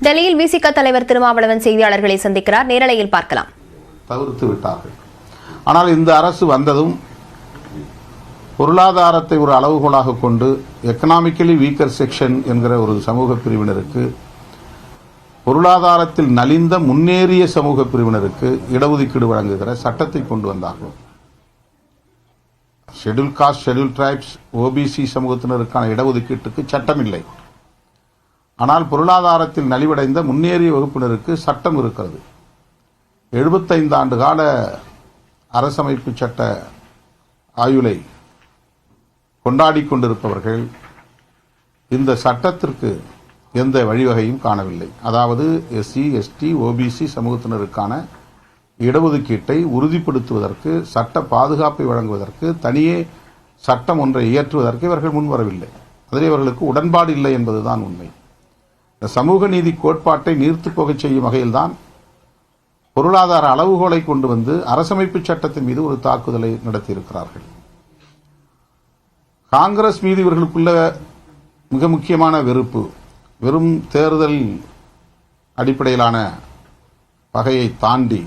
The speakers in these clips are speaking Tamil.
டெல்லியில் விசிக தலைவர் திருமாவளவன் செய்தியாளர்களை சந்திக்கிறார். நேரலையில் பார்க்கலாம். தவிர்த்து விட்டார்கள். ஆனால் இந்த அரசு வந்ததும் பொருளாதாரத்தை ஒரு அளவுகோலாக கொண்டு எக்கனாமிக்கலி வீக்கர் செக்ஷன் என்கிற ஒரு சமூக பிரிவினருக்கு, பொருளாதாரத்தில் நலிந்த முன்னேறிய சமூக பிரிவினருக்கு இடஒதுக்கீடு வழங்குகிற சட்டத்தை கொண்டு வந்தார்கள். Schedule caste, schedule tribes, OBC சமூகத்தினருக்கான இடஒதுக்கீட்டுக்கு சட்டம் இல்லை. ஆனால் பொருளாதாரத்தில் நலிவடைந்த முன்னேறிய வகுப்பினருக்கு சட்டம் இருக்கிறது. 75 ஆண்டு கால அரசமைப்பு சட்ட ஆயுளை கொண்டாடி கொண்டிருப்பவர்கள் இந்த சட்டத்திற்கு எந்த வழிவகையும் காணவில்லை. அதாவது எஸ்சி, எஸ்டி, ஓபிசி சமூகத்தினருக்கான இடஒதுக்கீட்டை உறுதிப்படுத்துவதற்கு, சட்ட பாதுகாப்பை வழங்குவதற்கு தனியே சட்டம் ஒன்றை இயற்றுவதற்கு இவர்கள் முன்வரவில்லை. அதில் இவர்களுக்கு உடன்பாடு இல்லை என்பதுதான் உண்மை. இந்த சமூக நீதி கோட்பாட்டை நீர்த்து போகச் செய்யும் வகையில்தான் பொருளாதார அளவுகோலை கொண்டு வந்து அரசமைப்பு சட்டத்தின் மீது ஒரு தாக்குதலை நடத்தியிருக்கிறார்கள். காங்கிரஸ் மீது இவர்களுக்குள்ள மிக முக்கியமான வெறுப்பு வெறும் தேர்தல் அடிப்படையிலான பகையை தாண்டி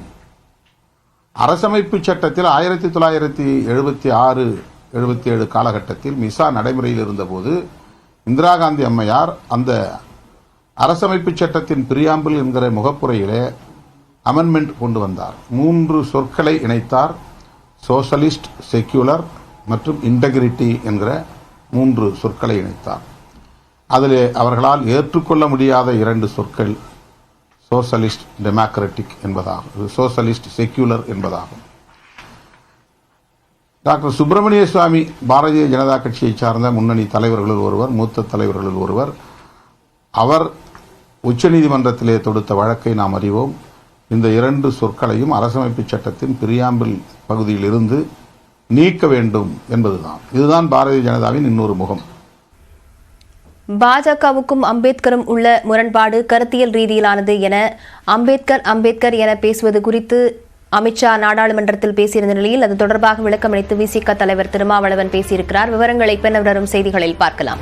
அரசமைப்பு சட்டத்தில் 1976-77 காலகட்டத்தில் மிசா நடைமுறையில் இருந்தபோது இந்திரா காந்தி அம்மையார் அந்த அரசமைப்பு சட்டத்தின் பிரியாம்பிள் என்கிற முகப்புரையிலே அமெண்ட்மெண்ட் கொண்டு வந்தார். 3 சொற்களை இணைத்தார். சோசலிஸ்ட், செக்யூலர் மற்றும் இன்டெகிரிட்டி என்கிற 3 சொற்களை இணைத்தார். அதிலே அவர்களால் ஏற்றுக்கொள்ள முடியாத 2 சொற்கள் சோசலிஸ்ட் டெமோக்ராட்டிக் என்பதாகும், சோசலிஸ்ட் செக்யூலர் என்பதாகும். டாக்டர் சுப்பிரமணிய சுவாமி பாரதிய ஜனதா கட்சியைச் சார்ந்த முன்னணி தலைவர்களுள் ஒருவர், மூத்த தலைவர்களுள் ஒருவர். அவர் உச்சநீதிமன்றத்திலே தொடுத்த வழக்கை நாம் அறிவோம். இந்த 2 சொற்களையும் அரசமைப்பு சட்டத்தின் பிரியாம்பிள் பகுதியில் இருந்து நீக்க வேண்டும் என்பதுதான். இதுதான் பாரதிய ஜனதாவின் இன்னொரு முகம். பாஜகவுக்கும் அம்பேத்கரும் உள்ள முரண்பாடு கருத்தியல் ரீதியிலானது என அம்பேத்கர் என பேசுவது குறித்து அமித்ஷா நாடாளுமன்றத்தில் பேசியிருந்த நிலையில் அது தொடர்பாக விளக்கமளித்து விசிக தலைவர் திருமாவளவன் பேசியிருக்கிறார். விவரங்களை பின்னர் வரும் செய்திகளில் பார்க்கலாம்.